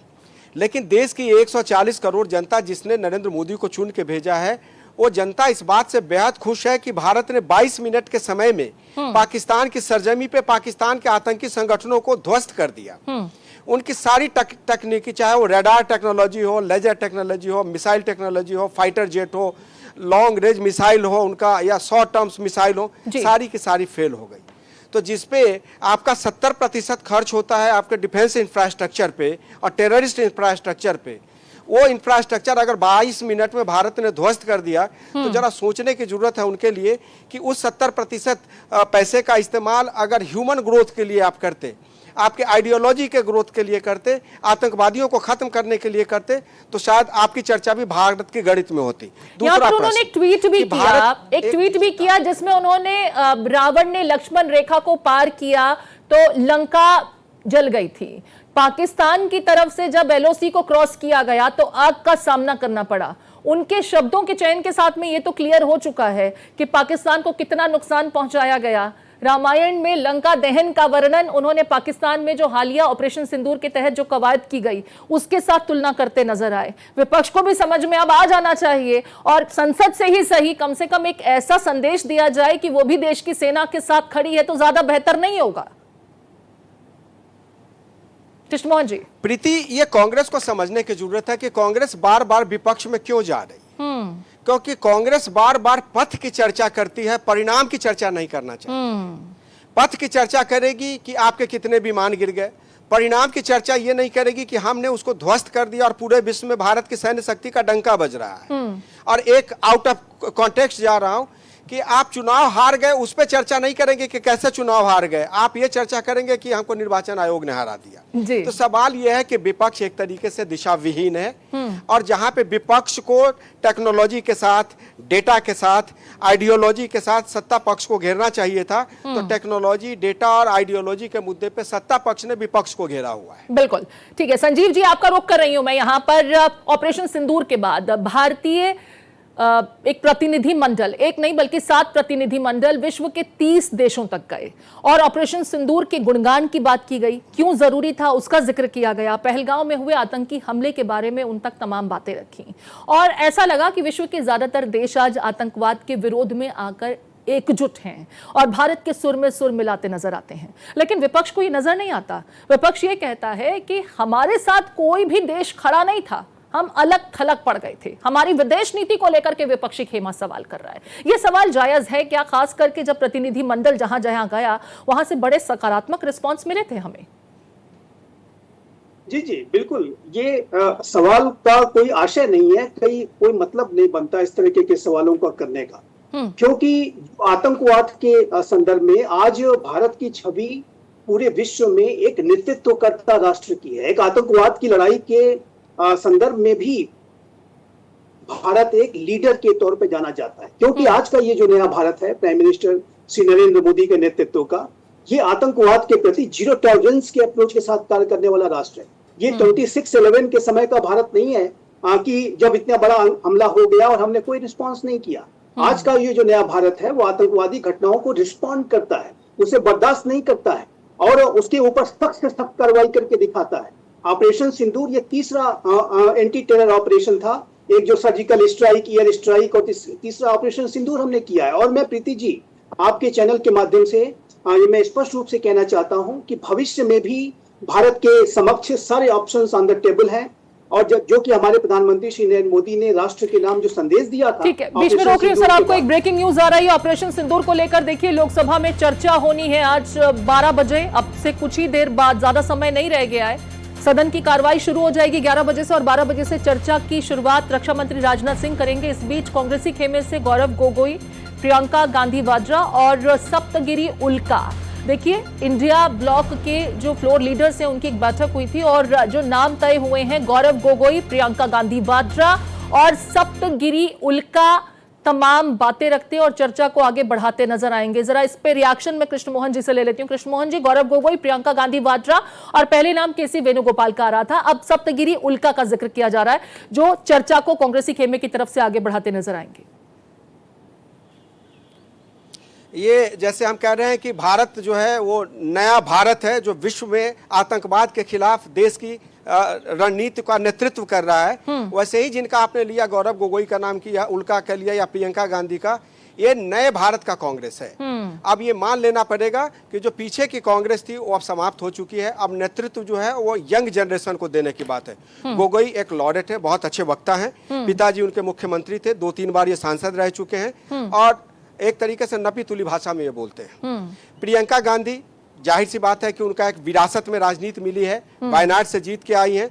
लेकिन देश की 140 करोड़ जनता जिसने नरेंद्र मोदी को चुन के भेजा है, वो जनता इस बात से बेहद खुश है कि भारत ने 22 मिनट के समय में पाकिस्तान की सरजमी पे पाकिस्तान के आतंकी संगठनों को ध्वस्त कर दिया। उनकी सारी तकनीकी, चाहे वो रडार टेक्नोलॉजी हो, लेजर टेक्नोलॉजी हो, मिसाइल टेक्नोलॉजी हो, फाइटर जेट हो, लॉन्ग रेंज मिसाइल हो उनका, या शॉर्ट टर्म्स मिसाइल हो, सारी की सारी फेल हो गई। तो जिसपे आपका 70% खर्च होता है आपके डिफेंस इंफ्रास्ट्रक्चर पे और टेररिस्ट इंफ्रास्ट्रक्चर पे, वो इंफ्रास्ट्रक्चर अगर 22 मिनट में भारत ने ध्वस्त कर दिया, तो जरा सोचने की जरूरत है उनके लिए कि उस 70% पैसे का इस्तेमाल अगर ह्यूमन ग्रोथ के लिए आप करते, आपके आइडियोलॉजी के ग्रोथ के लिए करते, आतंकवादियों को खत्म करने के लिए करते, तो शायद आपकी चर्चा भी भारत के गणित में होती। दूसरा उन्होंने एक ट्वीट भी किया जिसमें उन्होंने रावण ने लक्ष्मण रेखा को पार किया तो लंका जल गई थी। पाकिस्तान की तरफ से जब एलओसी को क्रॉस किया गया तो आग का सामना करना पड़ा। उनके शब्दों के चयन के साथ में ये तो क्लियर हो चुका है कि पाकिस्तान को कितना नुकसान पहुंचाया गया। रामायण में लंका दहन का वर्णन उन्होंने पाकिस्तान में जो हालिया ऑपरेशन सिंदूर के तहत जो कवायद की गई उसके साथ तुलना करते नजर आए। विपक्ष को भी समझ में अब आ जाना चाहिए और संसद से ही सही कम से कम एक ऐसा संदेश दिया जाए कि वो भी देश की सेना के साथ खड़ी है तो ज्यादा बेहतर नहीं होगा। कृष्ण मोहन जी। प्रीति, ये कांग्रेस को समझने की जरूरत है कि कांग्रेस बार बार विपक्ष में क्यों जा रही, क्योंकि कांग्रेस बार बार पथ की चर्चा करती है, परिणाम की चर्चा नहीं करना चाहती। पथ की चर्चा करेगी कि आपके कितने विमान गिर गए, परिणाम की चर्चा ये नहीं करेगी कि हमने उसको ध्वस्त कर दिया और पूरे विश्व में भारत की सैन्य शक्ति का डंका बज रहा है। और एक आउट ऑफ कॉन्टेक्स्ट जा रहा हूं कि आप चुनाव हार गए, उस पर चर्चा नहीं करेंगे कि कैसे चुनाव हार गए, आप ये चर्चा करेंगे कि हमको निर्वाचन आयोग ने हरा दिया। तो सवाल यह है कि विपक्ष एक तरीके से दिशा विहीन है, और जहां पे विपक्ष को टेक्नोलॉजी के साथ, डेटा के साथ, आइडियोलॉजी के साथ सत्ता पक्ष को घेरना चाहिए था, तो टेक्नोलॉजी, डेटा और आइडियोलॉजी के मुद्दे पे सत्ता पक्ष ने विपक्ष को घेरा हुआ है। बिल्कुल ठीक है। संजीव जी, आपका रुख कर रही हूं मैं यहाँ पर। ऑपरेशन सिंदूर के बाद भारतीय एक प्रतिनिधि मंडल, एक नहीं बल्कि 7 प्रतिनिधि मंडल विश्व के 30 देशों तक गए और ऑपरेशन सिंदूर के गुणगान की बात की गई, क्यों जरूरी था उसका जिक्र किया गया, पहलगांव में हुए आतंकी हमले के बारे में उन तक तमाम बातें रखी और ऐसा लगा कि विश्व के ज्यादातर देश आज आतंकवाद के विरोध में आकर एकजुट हैं और भारत के सुर में सुर मिलाते नजर आते हैं। लेकिन विपक्ष को ये नजर नहीं आता। विपक्ष ये कहता है कि हमारे साथ कोई भी देश खड़ा नहीं था, हम अलग थलग पड़ गए थे। हमारी विदेश नीति को लेकर के विपक्षी खेमा सवाल कर रहा है। यह सवाल जायज है क्या, खास करके जब प्रतिनिधि मंडल जहां जहां गया वहां से बड़े सकारात्मक रिस्पांस मिले थे हमें? जी जी बिल्कुल, ये सवाल का कोई आशय नहीं है, कोई मतलब नहीं बनता इस तरीके के सवालों का करने का, क्योंकि आतंकवाद के संदर्भ में आज भारत की छवि पूरे विश्व में एक नेतृत्वकर्ता राष्ट्र की है। एक आतंकवाद की लड़ाई के संदर्भ में भी भारत एक लीडर के तौर पे जाना जाता है, क्योंकि आज का ये जो नया भारत है प्राइम मिनिस्टर श्री नरेंद्र मोदी के नेतृत्व का, ये आतंकवाद के प्रति जीरो टॉलरेंस के अप्रोच के साथ कार्य करने वाला राष्ट्र है। ये 26/11 के समय का भारत नहीं है कि जब इतना बड़ा हमला हो गया और हमने कोई रिस्पॉन्स नहीं किया। आज का ये जो नया भारत है वो आतंकवादी घटनाओं को रिस्पॉन्ड करता है, उसे बर्दाश्त नहीं करता है और उसके ऊपर सख्त से सख्त कार्रवाई करके दिखाता है। ऑपरेशन सिंदूर ये तीसरा एंटी टेरर ऑपरेशन था। एक जो सर्जिकल स्ट्राइक, एयर स्ट्राइक और तीसरा ऑपरेशन सिंदूर हमने किया है। और मैं प्रीति जी आपके चैनल के माध्यम से ये मैं स्पष्ट रूप से कहना चाहता हूं कि भविष्य में भी भारत के समक्ष सारे ऑप्शंस ऑन द टेबल हैं और जो कि हमारे प्रधानमंत्री श्री नरेंद्र मोदी ने राष्ट्र के नाम जो संदेश दिया था। ठीक है, बीच में रोक रही हूं सर, आपको एक ब्रेकिंग न्यूज आ रही है ऑपरेशन सिंदूर को लेकर। देखिए, लोकसभा में चर्चा होनी है आज 12 बजे, अब से कुछ ही देर बाद, ज्यादा समय नहीं रह गया है, सदन की कार्रवाई शुरू हो जाएगी 11 बजे से और 12 बजे से चर्चा की शुरुआत रक्षा मंत्री राजनाथ सिंह करेंगे। इस बीच कांग्रेसी खेमे से गौरव गोगोई, प्रियंका गांधी वाड्रा और सप्तगिरी उल्का, देखिए इंडिया ब्लॉक के जो फ्लोर लीडर्स हैं उनकी एक बैठक हुई थी और जो नाम तय हुए हैं गौरव गोगोई, प्रियंका गांधी वाड्रा और सप्तगिरी उल्का तमाम बातें रखते और चर्चा को आगे बढ़ाते नजर आएंगे। जरा इस पे रिएक्शन में कृष्ण मोहन जी से ले लेती हूँ। कृष्ण मोहन जी, गौरव गोगोई, प्रियंका गांधी वाड्रा और पहले नाम केसी वेणुगोपाल का आ रहा था, अब सप्तगिरी उल्का का जिक्र किया जा रहा है जो चर्चा को कांग्रेसी खेमे की तरफ से आगे बढ़ाते नजर आएंगे। ये जैसे हम कह रहे हैं कि भारत जो है वो नया भारत है जो विश्व में आतंकवाद के खिलाफ देश की रणनीति का नेतृत्व कर रहा है, वैसे ही जिनका आपने लिया गौरव गोगोई का नाम किया, उल्का का लिया या प्रियंका गांधी का, ये नए भारत का कांग्रेस है। अब ये मान लेना पड़ेगा कि जो पीछे की कांग्रेस थी वो अब समाप्त हो चुकी है। अब नेतृत्व जो है वो यंग जनरेशन को देने की बात है। गोगोई एक लॉरेट है, बहुत अच्छे वक्ता हैं, पिताजी उनके मुख्यमंत्री थे, 2-3 बार ये सांसद रह चुके हैं और एक तरीके से नपी तुली भाषा में ये बोलते हैं। प्रियंका गांधी, जाहिर सी बात है कि उनका एक विरासत में राजनीति मिली है, वायनाड से जीत के आई हैं।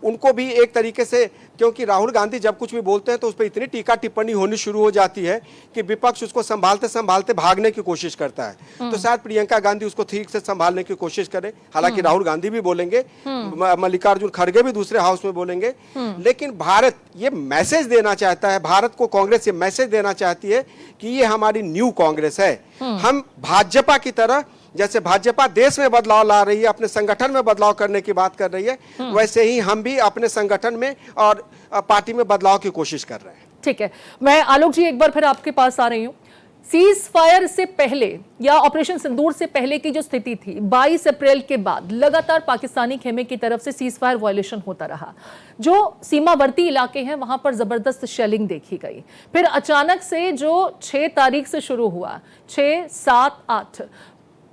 उनको भी एक तरीके से, क्योंकि राहुल गांधी जब कुछ भी बोलते हैं तो उस पर इतनी टीका टिप्पणी होनी शुरू हो जाती है कि विपक्ष उसको संभालते संभालते भागने की कोशिश करता है। तो शायद प्रियंका गांधी उसको ठीक से संभालने की कोशिश करे। हालांकि राहुल गांधी भी बोलेंगे, मल्लिकार्जुन खड़गे भी दूसरे हाउस में बोलेंगे, लेकिन भारत ये मैसेज देना चाहता है, भारत को कांग्रेस ये मैसेज देना चाहती है कि ये हमारी न्यू कांग्रेस है। हम भाजपा की तरह, जैसे भाजपा देश में बदलाव ला रही है, अपने संगठन में बदलाव करने की बात कर रही है, वैसे ही हम भी अपने संगठन में और पार्टी में बदलाव की कोशिश कर रहे हैं। ठीक है, मैं आलोक जी एक बार फिर आपके पास आ रही हूं। सीज फायर से पहले या ऑपरेशन सिंदूर से पहले की जो स्थिति थी, 22 अप्रैल के बाद लगातार पाकिस्तानी खेमे की तरफ से सीज फायर वायलेशन होता रहा। जो सीमावर्ती इलाके हैं वहां पर जबरदस्त शेलिंग देखी गई। फिर अचानक से जो 6 तारीख से शुरू हुआ, 6, 7, 8,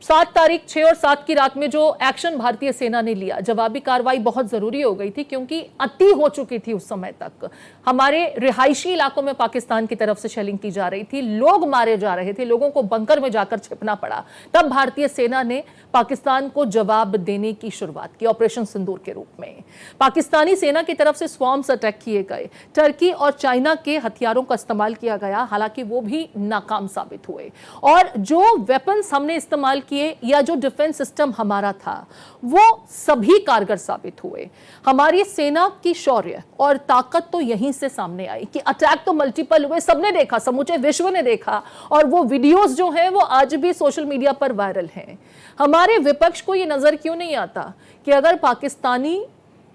7 तारीख 6 और 7 की रात में जो एक्शन भारतीय सेना ने लिया, जवाबी कार्रवाई बहुत जरूरी हो गई थी क्योंकि अति हो चुकी थी उस समय तक। हमारे रिहायशी इलाकों में पाकिस्तान की तरफ से शेलिंग की जा रही थी, लोग मारे जा रहे थे, लोगों को बंकर में जाकर छिपना पड़ा। तब भारतीय सेना ने पाकिस्तान को जवाब देने की शुरुआत की ऑपरेशन सिंदूर के रूप में। पाकिस्तानी सेना की तरफ से स्वॉर्म्स अटैक किए गए, टर्की और चाइना के हथियारों का इस्तेमाल किया गया, हालांकि वो भी नाकाम साबित हुए। और जो वेपन्स हमने इस्तेमाल किए या जो डिफेंस सिस्टम हमारा था वो सभी कारगर साबित हुए। हमारी सेना की शौर्य और ताकत तो यहीं से सामने आई कि अटैक तो मल्टीपल हुए, सबने देखा, समूचे विश्व ने देखा और वो वीडियोस जो हैं वो आज भी सोशल मीडिया पर वायरल हैं। हमारे विपक्ष को ये नजर क्यों नहीं आता कि अगर पाकिस्तानी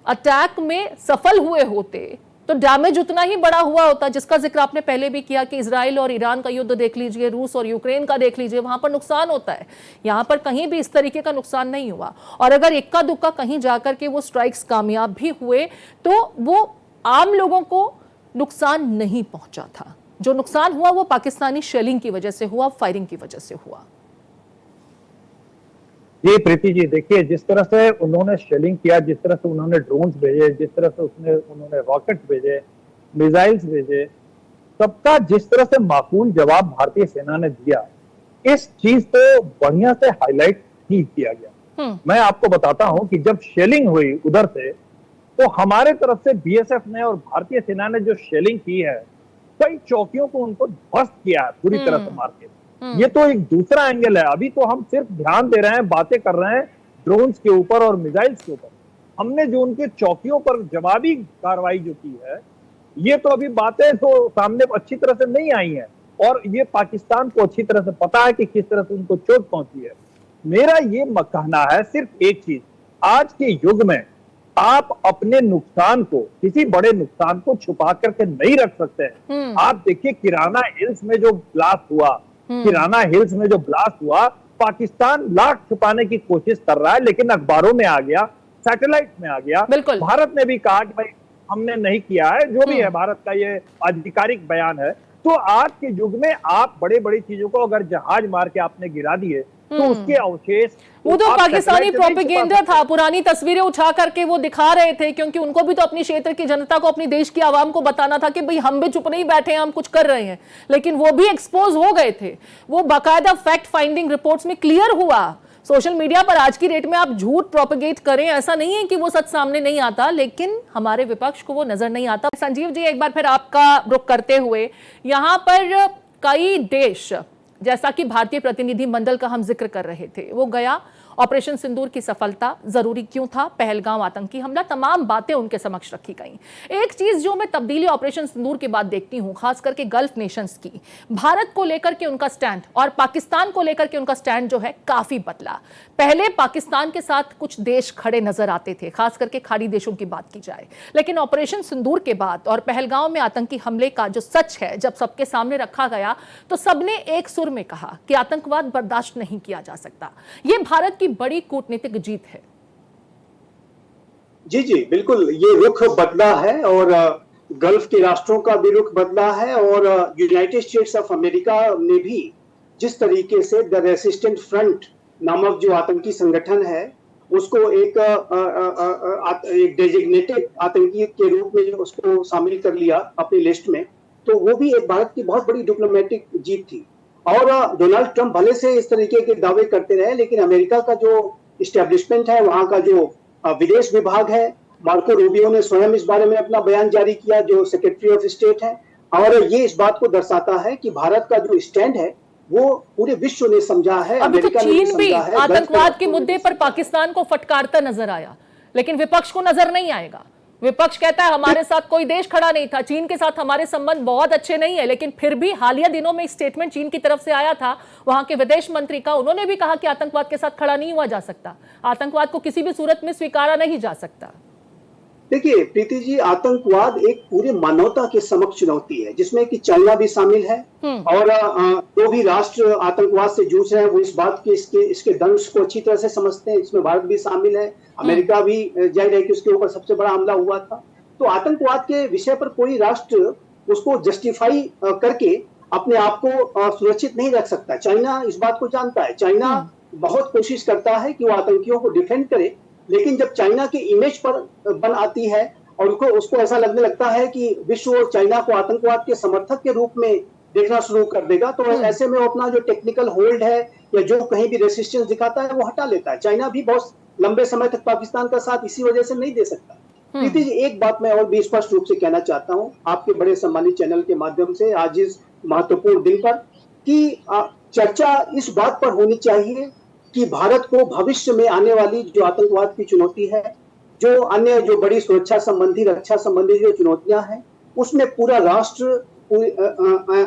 अटैक में सफल हुए होते तो डैमेज उतना ही बड़ा हुआ होता, जिसका जिक्र आपने पहले भी किया कि इजराइल और ईरान का युद्ध देख लीजिए, रूस और यूक्रेन का देख लीजिए, वहां पर नुकसान होता है। यहां पर कहीं भी इस तरीके का नुकसान नहीं हुआ। और अगर इक्का दुक्का कहीं जाकर के वो स्ट्राइक्स कामयाब भी हुए तो वो आम लोगों को नुकसान नहीं पहुंचा था। जो नुकसान हुआ वो पाकिस्तानी शेलिंग की वजह से हुआ, फायरिंग की वजह से हुआ। जी प्रीति जी, देखिए जिस तरह से उन्होंने शेलिंग किया, जिस तरह से उन्होंने ड्रोन्स भेजे, जिस तरह से उन्होंने रॉकेट भेजे, मिसाइल्स भेजे, सबका जिस तरह से माकूल जवाब भारतीय सेना ने दिया, इस चीज को बढ़िया से हाईलाइट ही किया गया। मैं आपको बताता हूं कि जब शेलिंग हुई उधर से, तो हमारे तरफ से बीएसएफ ने और भारतीय सेना ने जो शेलिंग की है, कई चौकियों को उनको ध्वस्त किया है पूरी तरह से मार के। ये तो एक दूसरा एंगल है। अभी तो हम सिर्फ ध्यान दे रहे हैं, बातें कर रहे हैं ड्रोन्स के ऊपर और मिसाइल्स के ऊपर। हमने जो उनके चौकियों पर जवाबी कार्रवाई जो की है, ये तो अभी बातें तो सामने अच्छी तरह से नहीं आई हैं, और ये पाकिस्तान को अच्छी तरह से पता है कि किस तरह से उनको चोट पहुंची है। मेरा ये कहना है सिर्फ एक चीज, आज के युग में आप अपने नुकसान को, किसी बड़े नुकसान को छुपा करके नहीं रख सकते हैं। आप देखिए किराना हिल्स में जो ब्लास्ट हुआ, पाकिस्तान लाख छुपाने की कोशिश कर रहा है, लेकिन अखबारों में आ गया, सैटेलाइट में आ गया। भारत ने भी कहा कि भाई हमने नहीं किया है, जो भी है भारत का ये आधिकारिक बयान है। तो आज के युग में आप बड़ी बड़ी चीजों को अगर जहाज मार के आपने गिरा दिए, तो उसके अवशेष, वो तो पाकिस्तानी प्रोपेगेंडा था, पुरानी तस्वीरें उठा करके वो दिखा रहे थे, क्योंकि उनको भी तो अपनी क्षेत्र की जनता को, अपनी देश की आवाम को बताना था कि भाई हम भी चुप नहीं बैठे हैं, हम कुछ कर रहे हैं। लेकिन वो भी एक्सपोज हो गए थे। वो बाकायदा फैक्ट फाइंडिंग रिपोर्ट्स में क्लियर हुआ। सोशल मीडिया पर आज की डेट में आप झूठ प्रोपेगेट करें, ऐसा नहीं है कि वो सच सामने नहीं आता, लेकिन हमारे विपक्ष को वो नजर नहीं आता। संजीव जी, एक बार फिर आपका रुख करते हुए, यहां पर कई देश, जैसा कि भारतीय प्रतिनिधि मंडल का हम जिक्र कर रहे थे, वो गया, ऑपरेशन सिंदूर की सफलता जरूरी क्यों था, पहलगाम आतंकी हमला, तमाम बातें उनके समक्ष रखी गई। एक चीज जो मैं तब्दीली ऑपरेशन सिंदूर के बाद देखती हूं, खास करके गल्फ नेशंस की, भारत को लेकर के उनका स्टैंड और पाकिस्तान को लेकर के उनका स्टैंड जो है काफी बदला। पहले पाकिस्तान के साथ कुछ देश खड़े नजर आते थे, खास करके खाड़ी देशों की बात की जाए, लेकिन ऑपरेशन सिंदूर के बाद और पहलगाम में आतंकी हमले का जो सच है जब सबके सामने रखा गया, तो सबने एक सुर में कहा कि आतंकवाद बर्दाश्त नहीं किया जा सकता। ये भारत बड़ी कूटनीतिक जीत है। जी जी बिल्कुल, ये रुख बदला है, और गल्फ के राष्ट्रों का भी रुख बदला है, और यूनाइटेड स्टेट्स ऑफ अमेरिका ने भी जिस तरीके से द रेसिस्टेंट फ्रंट नामक जो आतंकी संगठन है, उसको एक डेजिग्नेटेड आतंकी के रूप में उसको शामिल कर लिया अपनी लिस्ट में, तो वो भी एक भारत की बहुत बड़ी डिप्लोमेटिक जीत थी। और डोनाल्ड ट्रंप भले से इस तरीके के दावे करते रहे, लेकिन अमेरिका का जो इस्टेब्लिशमेंट है, वहां का जो विदेश विभाग है, मार्को रूबियो ने स्वयं इस बारे में अपना बयान जारी किया, जो सेक्रेटरी ऑफ स्टेट है, और ये इस बात को दर्शाता है कि भारत का जो स्टैंड है वो पूरे विश्व ने समझा है। अभी तो चीन भी आतंकवाद के मुद्दे पर पाकिस्तान को फटकारता नजर आया, लेकिन विपक्ष को नजर नहीं आएगा। विपक्ष कहता है हमारे साथ कोई देश खड़ा नहीं था, चीन के साथ हमारे संबंध बहुत अच्छे नहीं है, लेकिन फिर भी हालिया दिनों में स्टेटमेंट चीन की तरफ से आया था वहां के विदेश मंत्री का। उन्होंने भी कहा कि आतंकवाद के साथ खड़ा नहीं हुआ जा सकता, आतंकवाद को किसी भी सूरत में स्वीकारा नहीं जा सकता। देखिए प्रीति जी, आतंकवाद एक पूरे मानवता के समक्ष चुनौती है, जिसमें कि चाइना भी शामिल है, और जो भी राष्ट्र आतंकवाद से जूझ रहे हैं वो इस बात के इसके दंश को अच्छी तरह से समझते हैं। इसमें भारत भी शामिल है, अमेरिका भी जाहिर है कि उसके ऊपर सबसे बड़ा हमला हुआ था। तो आतंकवाद के विषय पर कोई राष्ट्र उसको जस्टिफाई करके अपने आप को सुरक्षित नहीं रख सकता। चाइना इस बात को जानता है, चाइना बहुत कोशिश करता है कि वो आतंकियों को डिफेंड करे, लेकिन जब चाइना के इमेज पर बन आती है और उसको ऐसा लगने लगता है कि विश्व चाइना को आतंकवाद के समर्थक के रूप में देखना शुरू कर देगा, तो ऐसे में वो अपना जो टेक्निकल होल्ड है या जो कहीं भी रेसिस्टेंस दिखाता है वो हटा लेता है। चाइना भी बहुत लंबे समय तक पाकिस्तान का साथ इसी वजह से नहीं दे सकता। प्रीति जी, एक बात मैं और भी स्पष्ट रूप से कहना चाहता हूँ आपके बड़े सम्मानित चैनल के माध्यम से आज इस महत्वपूर्ण दिन पर, कि चर्चा इस बात पर होनी चाहिए कि भारत को भविष्य में आने वाली जो आतंकवाद की चुनौती है, जो अन्य जो बड़ी सुरक्षा संबंधी, रक्षा संबंधी जो चुनौतियां हैं, उसमें पूरा राष्ट्र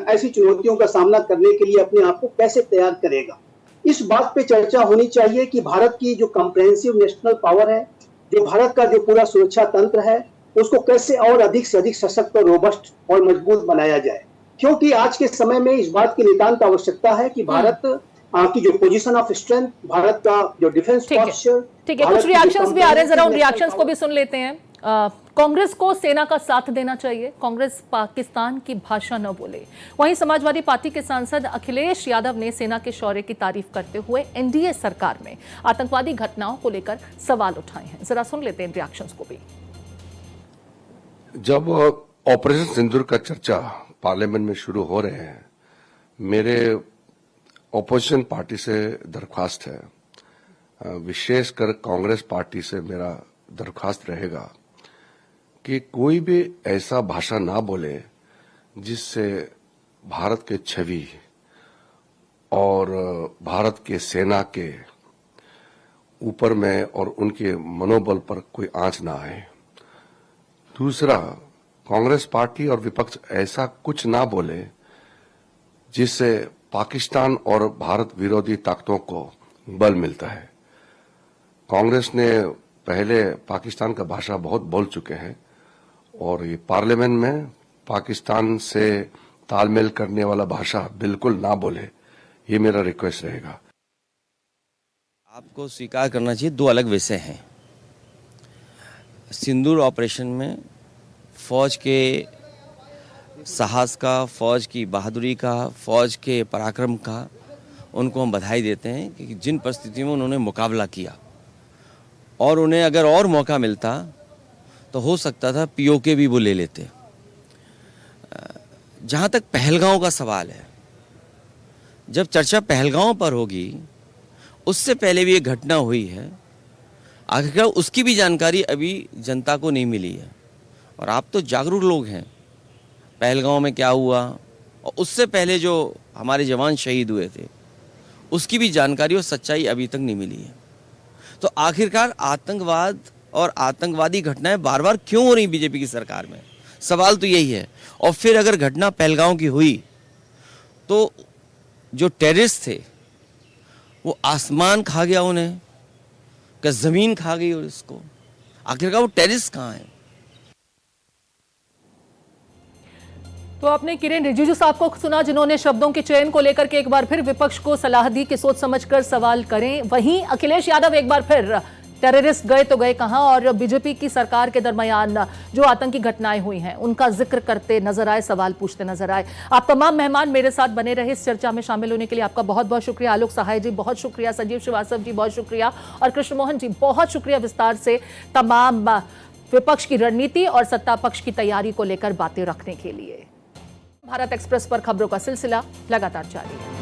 ऐसी चुनौतियों का सामना करने के लिए अपने आप को कैसे तैयार करेगा। इस बात पे चर्चा होनी चाहिए कि भारत की जो कॉम्प्रिहेंसिव नेशनल पावर है, जो भारत का जो पूरा सुरक्षा तंत्र है, उसको कैसे और अधिक से अधिक सशक्त, रोबस्ट और मजबूत बनाया जाए, क्योंकि आज के समय में इस बात की नितांत आवश्यकता है कि भारत की जो पोजीशन ऑफ स्ट्रेंथ, भारत का जो डिफेंस पॉस्चर, ठीक है, कुछ रिएक्शंस भी आ रहे हैं, जरा उन रिएक्शंस को भी सुन लेते हैं। कांग्रेस को सेना का साथ देना चाहिए, कांग्रेस पाकिस्तान की भाषा न बोले। वहीं समाजवादी पार्टी के सांसद अखिलेश यादव ने सेना के शौर्य की तारीफ करते हुए एनडीए सरकार में आतंकवादी घटनाओं को लेकर सवाल उठाए हैं। जरा सुन लेते हैं रिएक्शंस को भी। जब ऑपरेशन सिंदूर का चर्चा पार्लियामेंट में शुरू हो रहे हैं, मेरे ऑपोजिशन पार्टी से दरख्वास्त है, विशेषकर कांग्रेस पार्टी से मेरा दरख्वास्त रहेगा कि कोई भी ऐसा भाषा ना बोले जिससे भारत के छवि और भारत के सेना के ऊपर में और उनके मनोबल पर कोई आंच ना आए। दूसरा, कांग्रेस पार्टी और विपक्ष ऐसा कुछ ना बोले जिससे पाकिस्तान और भारत विरोधी ताकतों को बल मिलता है। कांग्रेस ने पहले पाकिस्तान का भाषा बहुत बोल चुके हैं और ये पार्लियामेंट में पाकिस्तान से तालमेल करने वाला भाषा बिल्कुल ना बोले, ये मेरा रिक्वेस्ट रहेगा। आपको स्वीकार करना चाहिए, दो अलग विषय हैं। सिंदूर ऑपरेशन में फौज के साहस का, फौज की बहादुरी का, फौज के पराक्रम का उनको हम बधाई देते हैं कि जिन परिस्थितियों में उन्होंने मुकाबला किया, और उन्हें अगर और मौका मिलता तो हो सकता था पीओके भी वो ले लेते। जहाँ तक पहलगांव का सवाल है, जब चर्चा पहलगांव पर होगी, उससे पहले भी एक घटना हुई है, आखिरकार उसकी भी जानकारी अभी जनता को नहीं मिली है। और आप तो जागरूक लोग हैं, पहलगांव में क्या हुआ और उससे पहले जो हमारे जवान शहीद हुए थे उसकी भी जानकारी और सच्चाई अभी तक नहीं मिली है। तो आखिरकार आतंकवाद और आतंकवादी घटनाएं बार बार क्यों हो रही बीजेपी की सरकार में, सवाल तो यही है। और फिर अगर घटना पहलगांव की हुई तो जो टेररिस्ट थे वो आसमान खा गया उन्हें, क्या जमीन खा गई? और इसको आखिरकार वो टेररिस्ट कहाँ है? तो आपने किरेन रिजिजू साहब को सुना, जिन्होंने शब्दों के चयन को लेकर के एक बार फिर विपक्ष को सलाह दी कि सोच समझकर सवाल करें। वहीं अखिलेश यादव एक बार फिर टेररिस्ट गए तो गए कहां, और बीजेपी की सरकार के दरमियान जो आतंकी घटनाएं हुई हैं उनका जिक्र करते नजर आए, सवाल पूछते नजर आए। आप तमाम मेहमान मेरे साथ बने रहे इस चर्चा में शामिल होने के लिए आपका बहुत बहुत शुक्रिया। आलोक सहाय जी बहुत शुक्रिया, संजीव श्रीवास्तव जी बहुत शुक्रिया, और कृष्ण मोहन जी बहुत शुक्रिया विस्तार से तमाम विपक्ष की रणनीति और सत्ता पक्ष की तैयारी को लेकर बातें रखने के लिए। भारत एक्सप्रेस पर खबरों का सिलसिला लगातार जारी है।